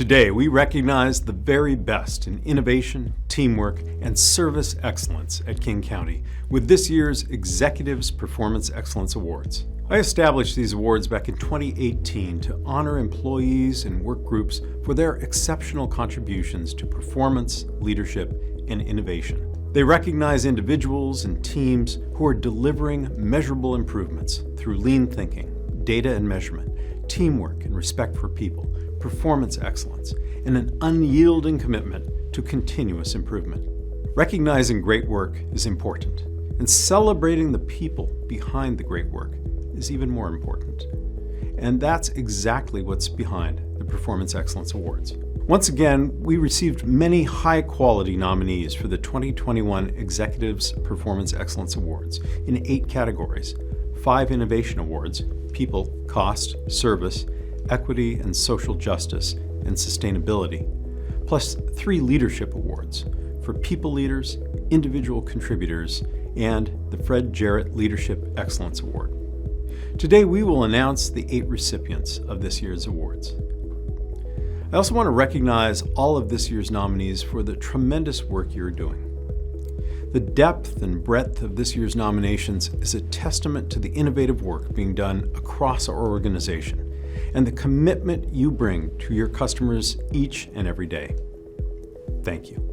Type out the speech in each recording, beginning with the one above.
Today, we recognize the very best in innovation, teamwork, and service excellence at King County with this year's Executives Performance Excellence Awards. I established these awards back in 2018 to honor employees and work groups for their exceptional contributions to performance, leadership, and innovation. They recognize individuals and teams who are delivering measurable improvements through lean thinking, data and measurement, teamwork and respect for people, performance excellence, and an unyielding commitment to continuous improvement. Recognizing great work is important, and celebrating the people behind the great work is even more important. And that's exactly what's behind the Performance Excellence Awards. Once again, we received many high-quality nominees for the 2021 Executives Performance Excellence Awards in 8 categories: 5 Innovation Awards, People, Cost, Service, Equity and Social Justice, and Sustainability, plus 3 Leadership Awards for people leaders, individual contributors, and the Fred Jarrett Leadership Excellence Award. Today, we will announce the 8 recipients of this year's awards. I also want to recognize all of this year's nominees for the tremendous work you're doing. The depth and breadth of this year's nominations is a testament to the innovative work being done across our organization and the commitment you bring to your customers each and every day. Thank you.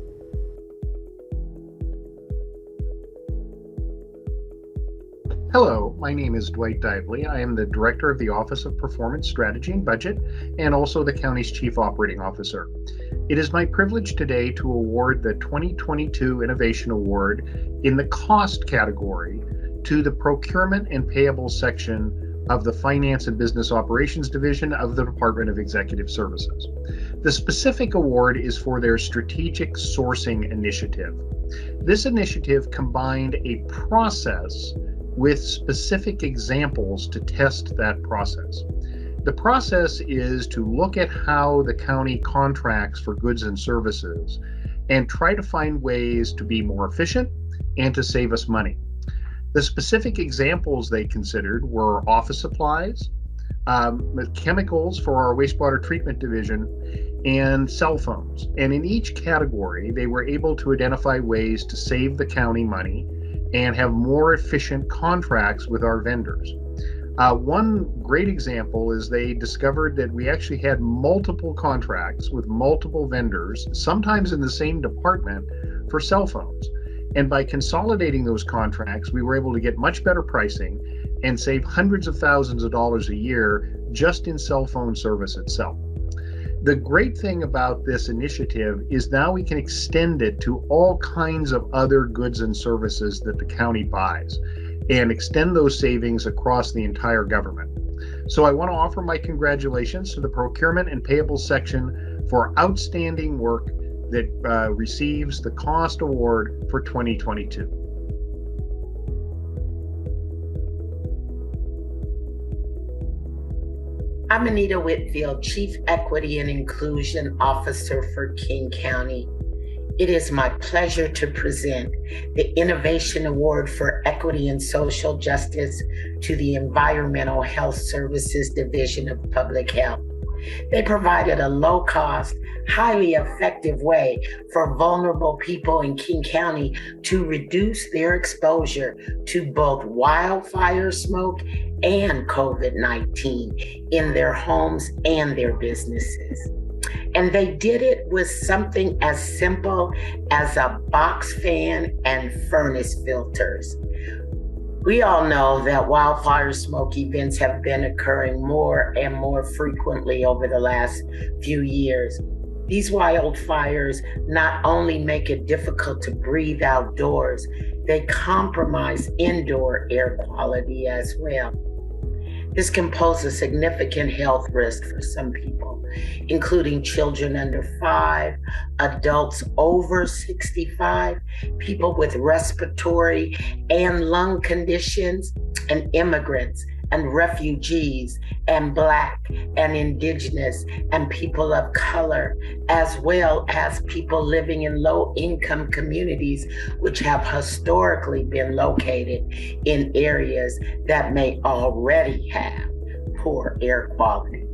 Hello, my name is Dwight. I am the Director of the Office of Performance Strategy and Budget and also the county's Chief Operating Officer. It is my privilege today to award the 2022 Innovation Award in the Cost category to the Procurement and Payables section of the Finance and Business Operations Division of the Department of Executive Services. The specific award is for their Strategic Sourcing Initiative. This initiative combined a process with specific examples to test that process. The process is to look at how the county contracts for goods and services and try to find ways to be more efficient and to save us money. The specific examples they considered were office supplies, chemicals for our wastewater treatment division, and cell phones. And in each category, they were able to identify ways to save the county money and have more efficient contracts with our vendors. One great example is they discovered that we actually had multiple contracts with multiple vendors, sometimes in the same department, for cell phones. And by consolidating those contracts, we were able to get much better pricing and save hundreds of thousands of dollars a year just in cell phone service itself. The great thing about this initiative is now we can extend it to all kinds of other goods and services that the county buys and extend those savings across the entire government. So I want to offer my congratulations to the Procurement and Payables section for outstanding work that receives the Cost Award for 2022. I'm Anita Whitfield, Chief Equity and Inclusion Officer for King County. It is my pleasure to present the Innovation Award for Equity and Social Justice to the Environmental Health Services Division of Public Health. They provided a low-cost, highly effective way for vulnerable people in King County to reduce their exposure to both wildfire smoke and COVID-19 in their homes and their businesses. And they did it with something as simple as a box fan and furnace filters. We all know that wildfire smoke events have been occurring more and more frequently over the last few years. These wildfires not only make it difficult to breathe outdoors, they compromise indoor air quality as well. This can pose a significant health risk for some people, including children under 5, adults over 65, people with respiratory and lung conditions, and immigrants and refugees and Black and Indigenous and people of color, as well as people living in low-income communities, which have historically been located in areas that may already have poor air quality.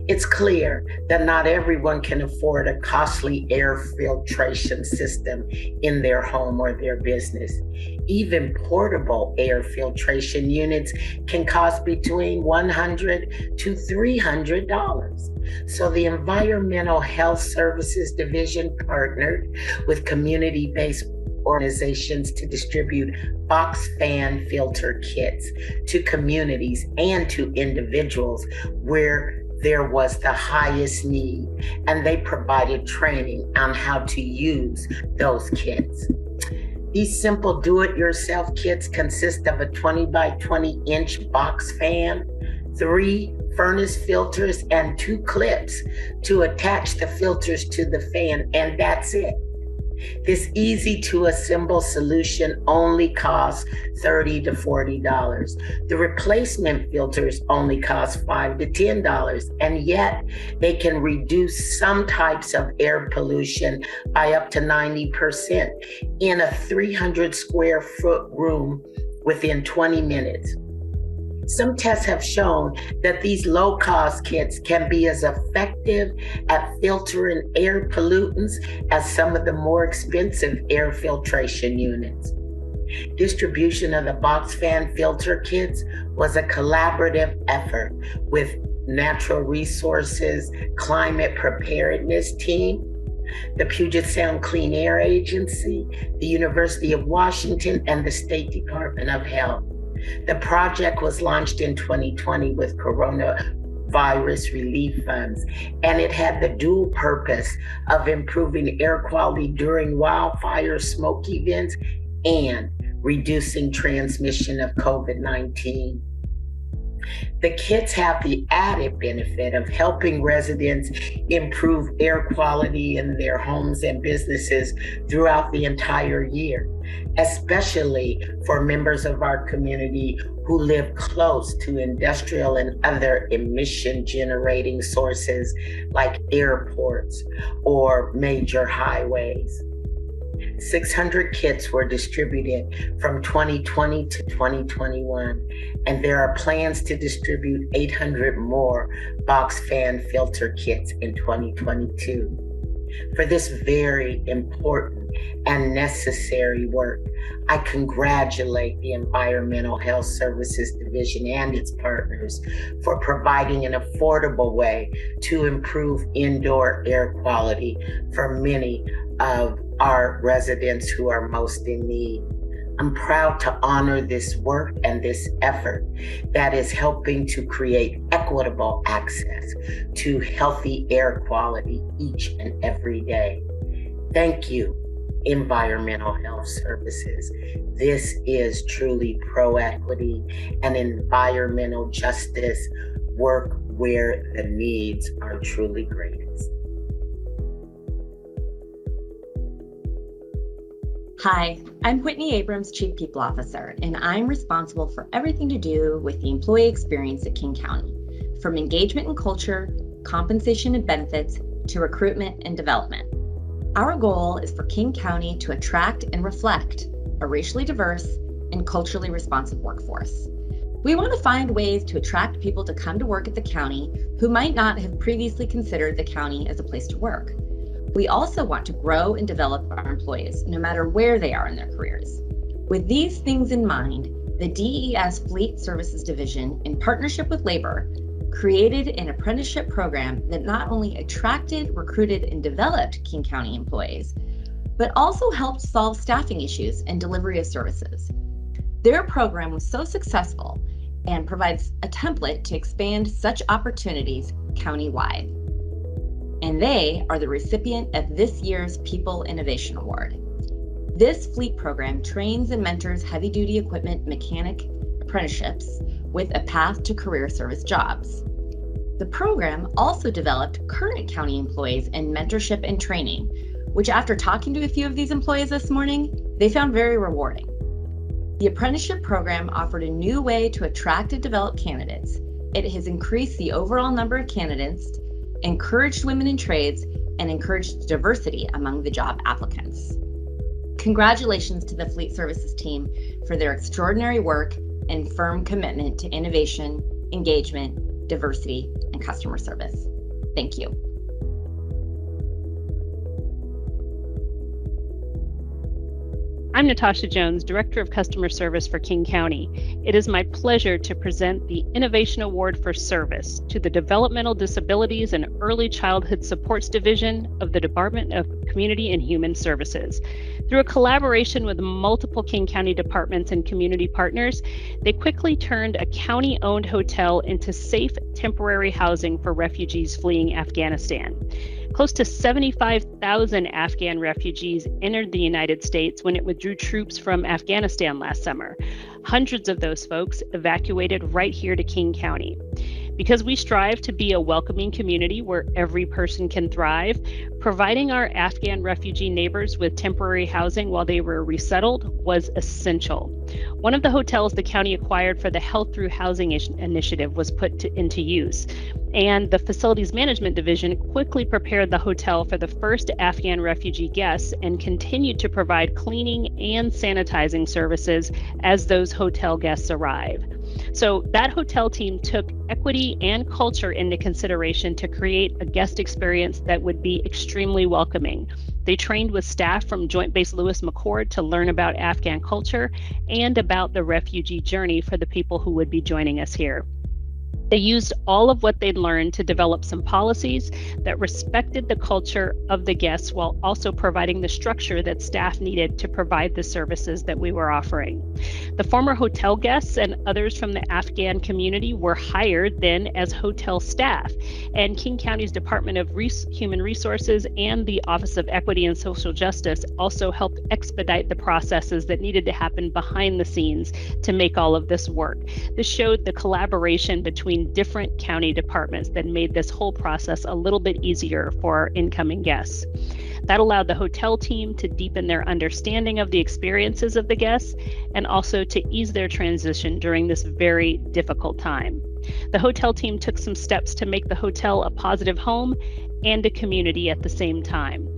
It's clear that not everyone can afford a costly air filtration system in their home or their business. Even portable air filtration units can cost between $100 to $300. So the Environmental Health Services Division partnered with community-based organizations to distribute box fan filter kits to communities and to individuals where there was the highest need, and they provided training on how to use those kits. These simple do-it-yourself kits consist of a 20 by 20 inch box fan, 3 furnace filters, and 2 clips to attach the filters to the fan, and that's it. This easy to assemble solution only costs $30 to $40. The replacement filters only cost $5 to $10, and yet they can reduce some types of air pollution by up to 90% in a 300 square foot room within 20 minutes. Some tests have shown that these low-cost kits can be as effective at filtering air pollutants as some of the more expensive air filtration units. Distribution of the box fan filter kits was a collaborative effort with Natural Resources Climate Preparedness Team, the Puget Sound Clean Air Agency, the University of Washington, and the State Department of Health. The project was launched in 2020 with coronavirus relief funds, and it had the dual purpose of improving air quality during wildfire smoke events and reducing transmission of COVID-19. The kits have the added benefit of helping residents improve air quality in their homes and businesses throughout the entire year, especially for members of our community who live close to industrial and other emission generating sources like airports or major highways. 600 kits were distributed from 2020 to 2021, and there are plans to distribute 800 more box fan filter kits in 2022. For this very important and necessary work, I congratulate the Environmental Health Services Division and its partners for providing an affordable way to improve indoor air quality for many of our residents who are most in need. I'm proud to honor this work and this effort that is helping to create equitable access to healthy air quality each and every day. Thank you, Environmental Health Services. This is truly pro-equity and environmental justice work where the needs are truly greatest. Hi, I'm Whitney, Abrams Chief People Officer, and I'm responsible for everything to do with the employee experience at King County, from engagement and culture, compensation and benefits, to recruitment and development. Our goal is for King County to attract and reflect a racially diverse and culturally responsive workforce. We want to find ways to attract people to come to work at the county who might not have previously considered the county as a place to work. We also want to grow and develop our employees, no matter where they are in their careers. With these things in mind, the DES Fleet Services Division, in partnership with labor, created an apprenticeship program that not only attracted, recruited, and developed King County employees, but also helped solve staffing issues and delivery of services. Their program was so successful and provides a template to expand such opportunities countywide. And they are the recipient of this year's People Innovation Award. This fleet program trains and mentors heavy-duty equipment mechanic apprenticeships with a path to career service jobs. The program also developed current county employees in mentorship and training, which after talking to a few of these employees this morning, they found very rewarding. The apprenticeship program offered a new way to attract and develop candidates. It has increased the overall number of candidates, encouraged women in trades, and encouraged diversity among the job applicants. Congratulations to the Fleet Services team for their extraordinary work and firm commitment to innovation, engagement, diversity, and customer service. Thank you. I'm Natasha Jones, Director of Customer Service for King County. It is my pleasure to present the Innovation Award for Service to the Developmental Disabilities and Early Childhood Supports Division of the Department of Community and Human Services. Through a collaboration with multiple King County departments and community partners, they quickly turned a county-owned hotel into safe temporary housing for refugees fleeing Afghanistan. Close to 75,000 Afghan refugees entered the United States when it withdrew troops from Afghanistan last summer. Hundreds of those folks evacuated right here to King County. Because we strive to be a welcoming community where every person can thrive, providing our Afghan refugee neighbors with temporary housing while they were resettled was essential. One of the hotels the county acquired for the Health Through Housing initiative was put into use, and the Facilities Management Division quickly prepared the hotel for the first Afghan refugee guests and continued to provide cleaning and sanitizing services as those hotel guests arrive. So that hotel team took equity and culture into consideration to create a guest experience that would be extremely welcoming. They trained with staff from Joint Base Lewis McChord to learn about Afghan culture and about the refugee journey for the people who would be joining us here. They used all of what they'd learned to develop some policies that respected the culture of the guests while also providing the structure that staff needed to provide the services that we were offering. The former hotel guests and others from the Afghan community were hired then as hotel staff, and King County's Department of Human Resources and the Office of Equity and Social Justice also helped expedite the processes that needed to happen behind the scenes to make all of this work. This showed the collaboration between different county departments that made this whole process a little bit easier for our incoming guests. That allowed the hotel team to deepen their understanding of the experiences of the guests and also to ease their transition during this very difficult time. The hotel team took some steps to make the hotel a positive home and a community at the same time.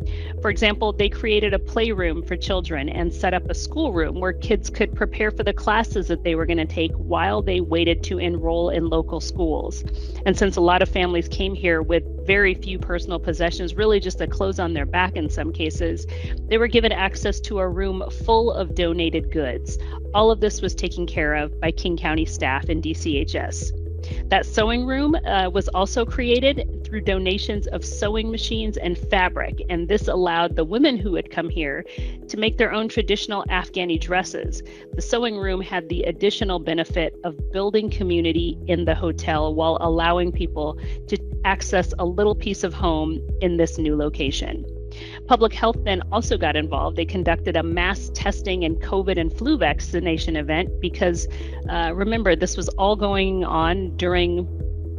For example, they created a playroom for children and set up a schoolroom where kids could prepare for the classes that they were going to take while they waited to enroll in local schools. And since a lot of families came here with very few personal possessions, really just the clothes on their back in some cases, they were given access to a room full of donated goods. All of this was taken care of by King County staff and DCHS. That sewing room was also created through donations of sewing machines and fabric, and this allowed the women who had come here to make their own traditional Afghani dresses. The sewing room had the additional benefit of building community in the hotel while allowing people to access a little piece of home in this new location. Public health then also got involved. They conducted a mass testing and COVID and flu vaccination event because remember, this was all going on during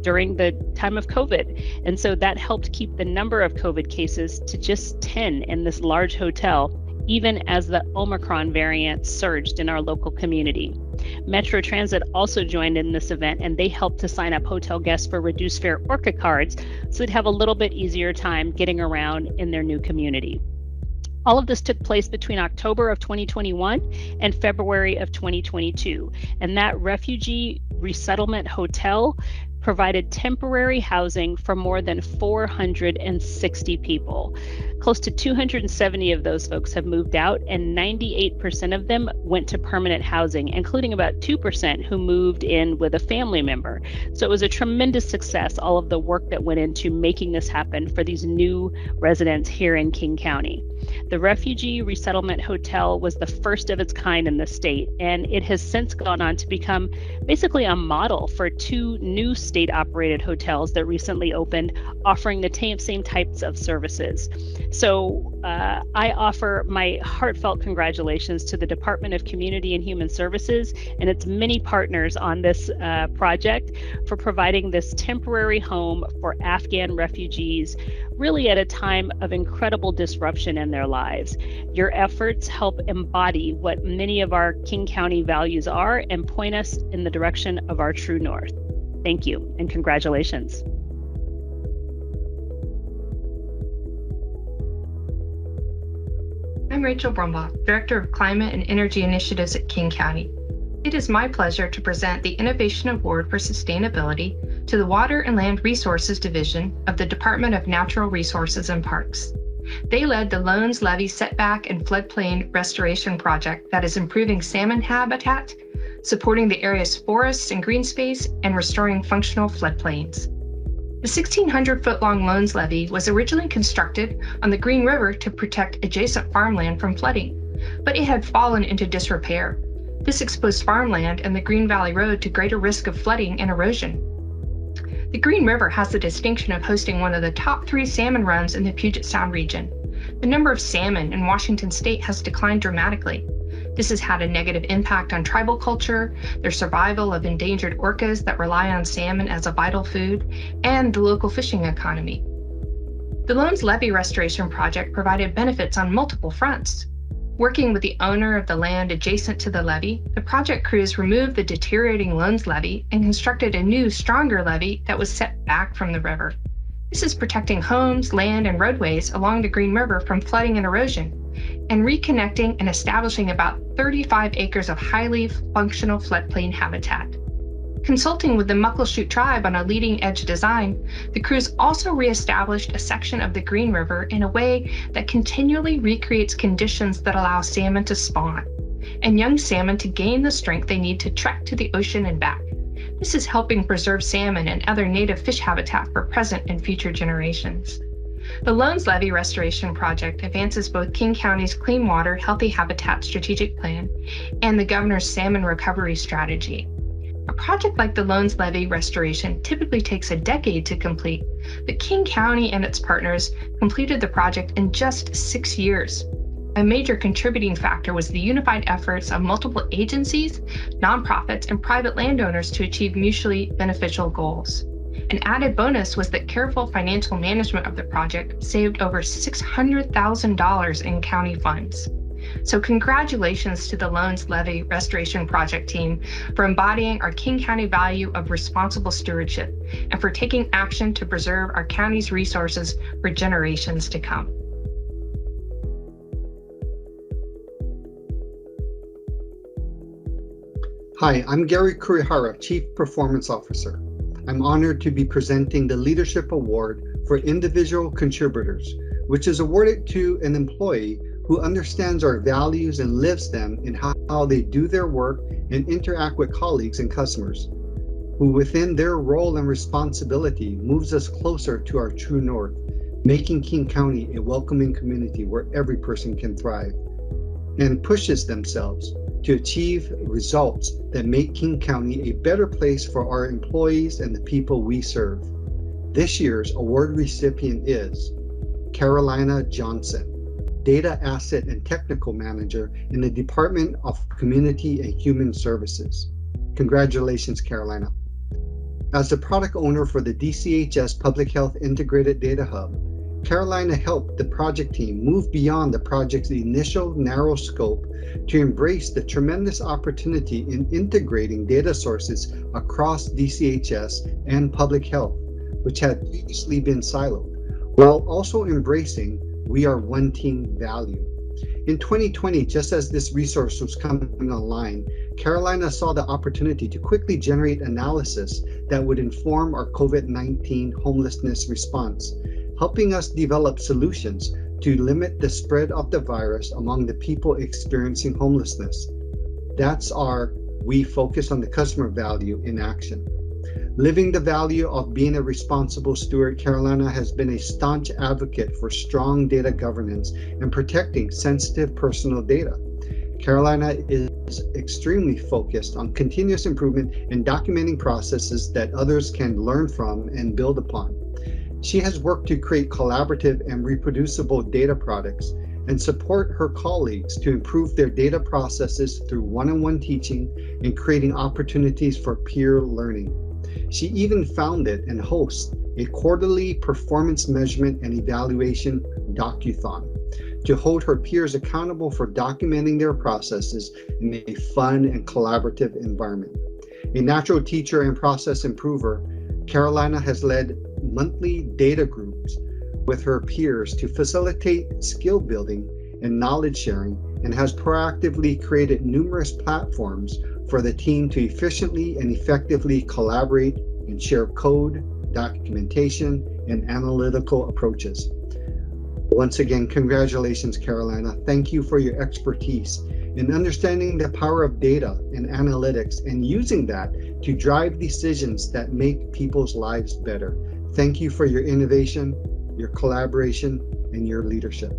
the time of COVID. And so that helped keep the number of COVID cases to just 10 in this large hotel, even as the Omicron variant surged in our local community. Metro Transit also joined in this event, and they helped to sign up hotel guests for reduced fare Orca cards so they'd have a little bit easier time getting around in their new community. All of this took place between October of 2021 and February of 2022, and that refugee resettlement hotel provided temporary housing for more than 460 people. Close to 270 of those folks have moved out, and 98% of them went to permanent housing, including about 2% who moved in with a family member. So it was a tremendous success, all of the work that went into making this happen for these new residents here in King County. The Refugee Resettlement Hotel was the first of its kind in the state, and it has since gone on to become basically a model for two new state-operated hotels that recently opened, offering the same types of services. So I offer my heartfelt congratulations to the Department of Community and Human Services and its many partners on this project for providing this temporary home for Afghan refugees, really at a time of incredible disruption in their lives. Your efforts help embody what many of our King County values are and point us in the direction of our true north. Thank you and congratulations. I'm Rachel Brombaugh, Director of Climate and Energy Initiatives at King County. it is my pleasure to present the Innovation Award for Sustainability to the Water and Land Resources Division of the Department of Natural Resources and Parks. They led the Loans Levee Setback and Floodplain Restoration Project that is improving salmon habitat, supporting the area's forests and green space, and restoring functional floodplains. The 1,600-foot-long Loans Levee was originally constructed on the Green River to protect adjacent farmland from flooding, but it had fallen into disrepair. This exposed farmland and the Green Valley Road to greater risk of flooding and erosion. The Green River has the distinction of hosting one of the top 3 salmon runs in the Puget Sound region. The number of salmon in Washington state has declined dramatically. This has had a negative impact on tribal culture, their survival of endangered orcas that rely on salmon as a vital food, and the local fishing economy. The Loans Levee Restoration Project provided benefits on multiple fronts. Working with the owner of the land adjacent to the levee, the project crews removed the deteriorating Loans Levee and constructed a new, stronger levee that was set back from the river. This is protecting homes, land, and roadways along the Green River from flooding and erosion, and reconnecting and establishing about 35 acres of highly functional floodplain habitat. Consulting with the Muckleshoot tribe on a leading-edge design, the crews also reestablished a section of the Green River in a way that continually recreates conditions that allow salmon to spawn, and young salmon to gain the strength they need to trek to the ocean and back. This is helping preserve salmon and other native fish habitat for present and future generations. The Loans Levee Restoration Project advances both King County's Clean Water, Healthy Habitat Strategic Plan and the Governor's Salmon Recovery Strategy. A project like the Loans Levee Restoration typically takes a decade to complete, but King County and its partners completed the project in just 6 years. A major contributing factor was the unified efforts of multiple agencies, nonprofits, and private landowners to achieve mutually beneficial goals. An added bonus was that careful financial management of the project saved over $600,000 in county funds. So congratulations to the Loans Levee Restoration Project team for embodying our King County value of responsible stewardship and for taking action to preserve our county's resources for generations to come. Hi, I'm Gary Kurihara, Chief Performance Officer. I'm honored to be presenting the Leadership Award for Individual Contributors, which is awarded to an employee who understands our values and lives them in how they do their work and interact with colleagues and customers, who within their role and responsibility moves us closer to our true north, making King County a welcoming community where every person can thrive, and pushes themselves to achieve results that make King County a better place for our employees and the people we serve. This year's award recipient is Carolina Johnson, Data Asset and Technical Manager in the Department of Community and Human Services. Congratulations, Carolina. As the product owner for the DCHS Public Health Integrated Data Hub, Carolina helped the project team move beyond the project's initial narrow scope to embrace the tremendous opportunity in integrating data sources across DCHS and public health, which had previously been siloed, while also embracing "we are one team" value. In 2020, just as this resource was coming online, Carolina saw the opportunity to quickly generate analysis that would inform our COVID-19 homelessness response, helping us develop solutions to limit the spread of the virus among the people experiencing homelessness. That's our "we focus on the customer" value in action. Living the value of being a responsible steward, Carolina has been a staunch advocate for strong data governance and protecting sensitive personal data. Carolina is extremely focused on continuous improvement and documenting processes that others can learn from and build upon. She has worked to create collaborative and reproducible data products and support her colleagues to improve their data processes through one-on-one teaching and creating opportunities for peer learning. She even founded and hosts a quarterly performance measurement and evaluation docuthon to hold her peers accountable for documenting their processes in a fun and collaborative environment. A natural teacher and process improver, Carolina has led monthly data groups with her peers to facilitate skill building and knowledge sharing and has proactively created numerous platforms for the team to efficiently and effectively collaborate and share code, documentation, and analytical approaches. Once again, congratulations, Carolina. Thank you for your expertise in understanding the power of data and analytics and using that to drive decisions that make people's lives better. Thank you for your innovation, your collaboration, and your leadership.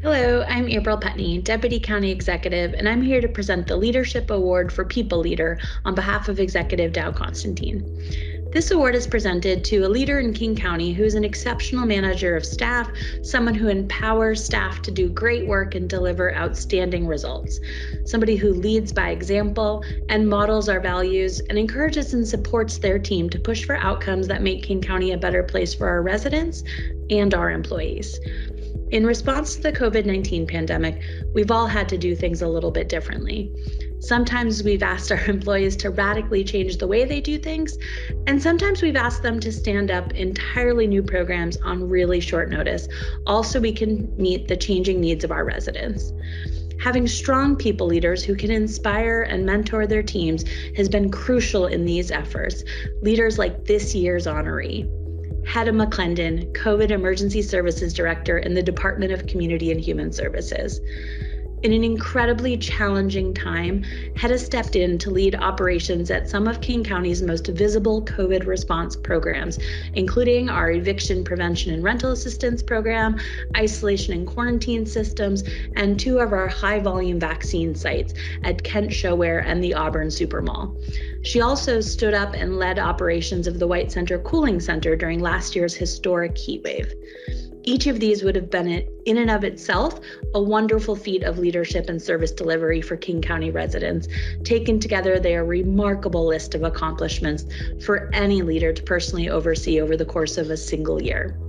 Hello, I'm April Putney, Deputy County Executive, and I'm here to present the Leadership Award for People Leader on behalf of Executive Dow Constantine. This award is presented to a leader in King County who is an exceptional manager of staff, someone who empowers staff to do great work and deliver outstanding results, somebody who leads by example and models our values and encourages and supports their team to push for outcomes that make King County a better place for our residents and our employees. In response to the COVID-19 pandemic, we've all had to do things a little bit differently. Sometimes we've asked our employees to radically change the way they do things, and sometimes we've asked them to stand up entirely new programs on really short notice, all so we can meet the changing needs of our residents. Having strong people leaders who can inspire and mentor their teams has been crucial in these efforts. Leaders like this year's honoree, Hedda McClendon, COVID Emergency Services Director in the Department of Community and Human Services. In an incredibly challenging time, Hedda stepped in to lead operations at some of King County's most visible COVID response programs, including our eviction prevention and rental assistance program, isolation and quarantine systems, and 2 of our high-volume vaccine sites at Kent Showware and the Auburn Supermall. She also stood up and led operations of the White Center Cooling Center during last year's historic heat wave. Each of these would have been, in and of itself, a wonderful feat of leadership and service delivery for King County residents. Taken together, they are a remarkable list of accomplishments for any leader to personally oversee over the course of a single year.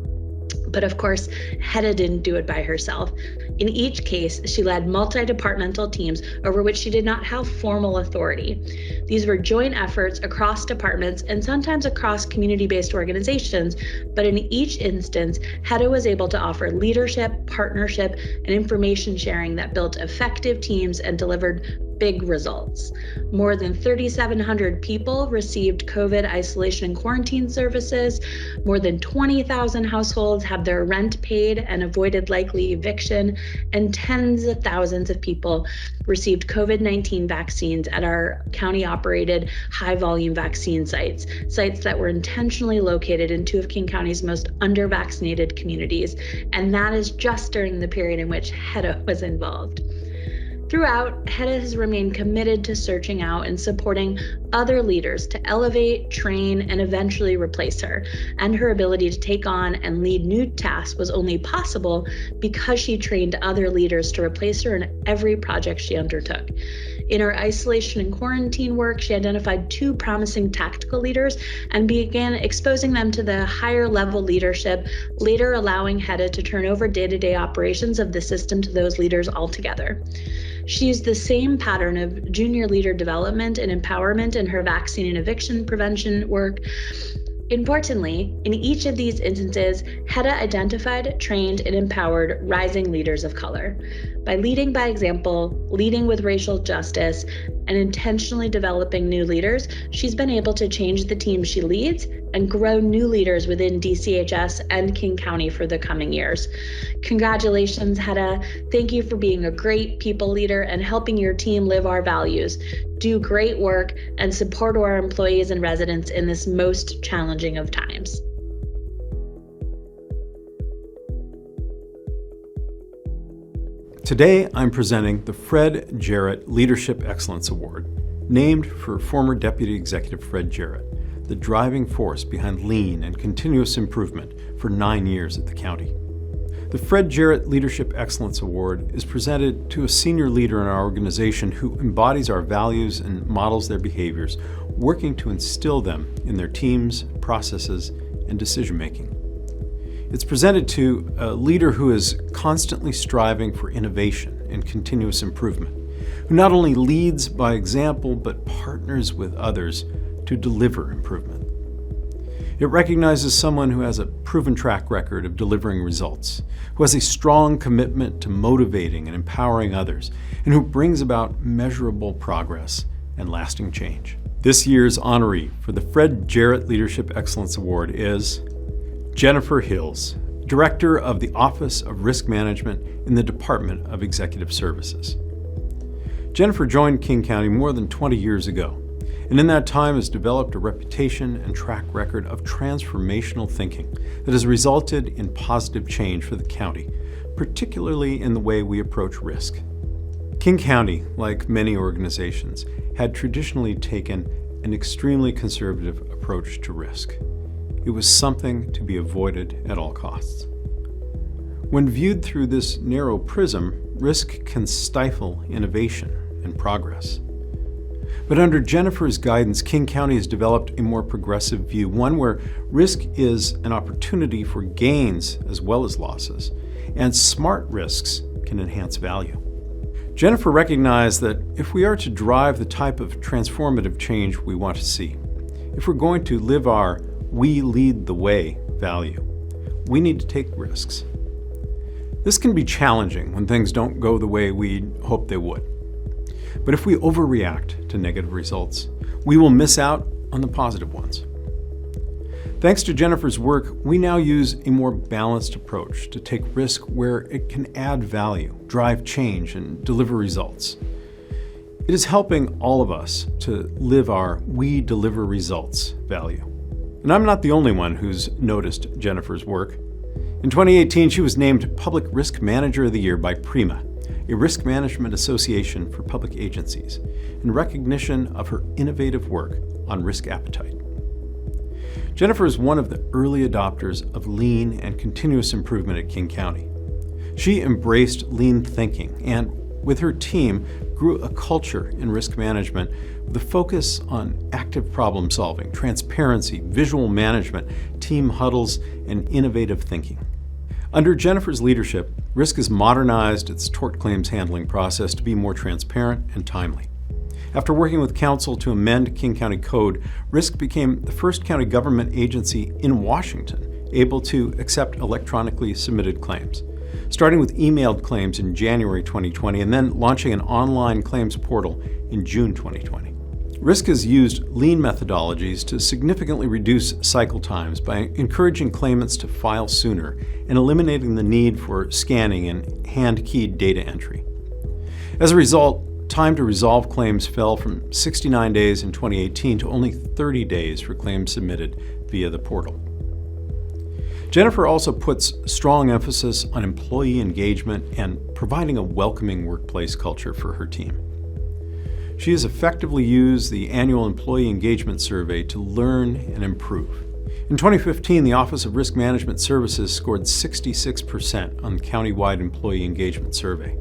But of course, Hedda didn't do it by herself. In each case, she led multi-departmental teams over which she did not have formal authority. These were joint efforts across departments and sometimes across community-based organizations, but in each instance, Hedda was able to offer leadership, partnership, and information sharing that built effective teams and delivered big results. More than 3,700 people received COVID isolation and quarantine services. More than 20,000 households had their rent paid and avoided likely eviction, and tens of thousands of people received COVID-19 vaccines at our county-operated high-volume vaccine sites that were intentionally located in 2 of King County's most under-vaccinated communities, and that is just during the period in which Hedda was involved. Throughout, Hedda has remained committed to searching out and supporting other leaders to elevate, train, and eventually replace her, and her ability to take on and lead new tasks was only possible because she trained other leaders to replace her in every project she undertook. In her isolation and quarantine work, she identified 2 promising tactical leaders and began exposing them to the higher level leadership, later allowing Hedda to turn over day-to-day operations of the system to those leaders altogether. She used the same pattern of junior leader development and empowerment in her vaccine and eviction prevention work. Importantly, in each of these instances, Hedda identified, trained, and empowered rising leaders of color. By leading by example, leading with racial justice, and intentionally developing new leaders, she's been able to change the team she leads and grow new leaders within DCHS and King County for the coming years. Congratulations, Hedda. Thank you for being a great people leader and helping your team live our values, do great work, and support our employees and residents in this most challenging of times. Today, I'm presenting the Fred Jarrett Leadership Excellence Award, named for former Deputy Executive Fred Jarrett, the driving force behind lean and continuous improvement for 9 years at the county. The Fred Jarrett Leadership Excellence Award is presented to a senior leader in our organization who embodies our values and models their behaviors, working to instill them in their teams, processes, and decision-making. It's presented to a leader who is constantly striving for innovation and continuous improvement, who not only leads by example, but partners with others to deliver improvement. It recognizes someone who has a proven track record of delivering results, who has a strong commitment to motivating and empowering others, and who brings about measurable progress and lasting change. This year's honoree for the Fred Jarrett Leadership Excellence Award is Jennifer Hills, Director of the Office of Risk Management in the Department of Executive Services. Jennifer joined King County more than 20 years ago, and in that time has developed a reputation and track record of transformational thinking that has resulted in positive change for the county, particularly in the way we approach risk. King County, like many organizations, had traditionally taken an extremely conservative approach to risk. It was something to be avoided at all costs. When viewed through this narrow prism, risk can stifle innovation and progress. But under Jennifer's guidance, King County has developed a more progressive view, one where risk is an opportunity for gains as well as losses, and smart risks can enhance value. Jennifer recognized that if we are to drive the type of transformative change we want to see, if we're going to live our "we lead the way" value, we need to take risks. This can be challenging when things don't go the way we hope they would. But if we overreact to negative results, we will miss out on the positive ones. Thanks to Jennifer's work, we now use a more balanced approach to take risk where it can add value, drive change, and deliver results. It is helping all of us to live our "we deliver results" value. And I'm not the only one who's noticed Jennifer's work. In 2018, she was named Public Risk Manager of the Year by Prima, a risk management association for public agencies, in recognition of her innovative work on risk appetite. Jennifer is one of the early adopters of lean and continuous improvement at King County. She embraced lean thinking and, with her team, grew a culture in risk management with a focus on active problem solving, transparency, visual management, team huddles, and innovative thinking. Under Jennifer's leadership, risk has modernized its tort claims handling process to be more transparent and timely. After working with council to amend King County Code, Risk became the first county government agency in Washington able to accept electronically submitted claims, starting with emailed claims in January 2020 and then launching an online claims portal in June 2020. Risk has used lean methodologies to significantly reduce cycle times by encouraging claimants to file sooner and eliminating the need for scanning and hand-keyed data entry. As a result, time to resolve claims fell from 69 days in 2018 to only 30 days for claims submitted via the portal. Jennifer also puts strong emphasis on employee engagement and providing a welcoming workplace culture for her team. She has effectively used the annual employee engagement survey to learn and improve. In 2015, the Office of Risk Management Services scored 66% on the countywide employee engagement survey.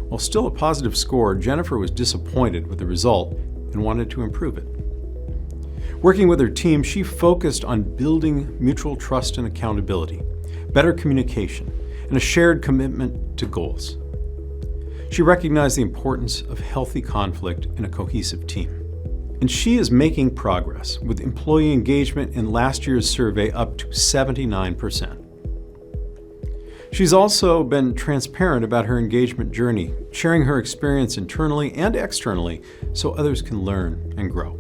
While still a positive score, Jennifer was disappointed with the result and wanted to improve it. Working with her team, she focused on building mutual trust and accountability, better communication, and a shared commitment to goals. She recognized the importance of healthy conflict in a cohesive team. And she is making progress, with employee engagement in last year's survey up to 79%. She's also been transparent about her engagement journey, sharing her experience internally and externally so others can learn and grow.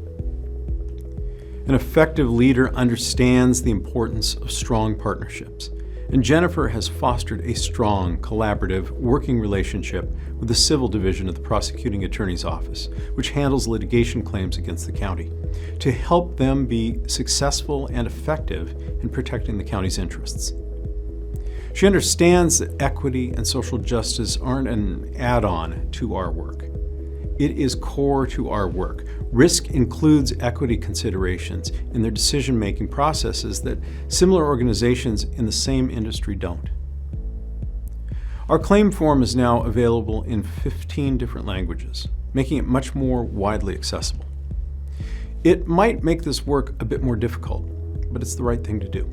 An effective leader understands the importance of strong partnerships, and Jennifer has fostered a strong, collaborative, working relationship with the Civil Division of the Prosecuting Attorney's Office, which handles litigation claims against the county, to help them be successful and effective in protecting the county's interests. She understands that equity and social justice aren't an add-on to our work. It is core to our work. Risk includes equity considerations in their decision-making processes that similar organizations in the same industry don't. Our claim form is now available in 15 different languages, making it much more widely accessible. It might make this work a bit more difficult, but it's the right thing to do.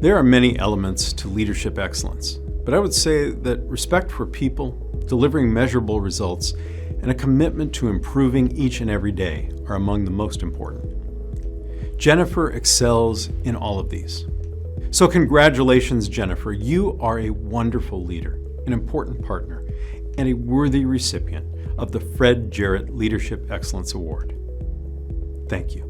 There are many elements to leadership excellence, but I would say that respect for people, delivering measurable results, and a commitment to improving each and every day are among the most important. Jennifer excels in all of these. So congratulations, Jennifer. You are a wonderful leader, an important partner, and a worthy recipient of the Fred Jarrett Leadership Excellence Award. Thank you.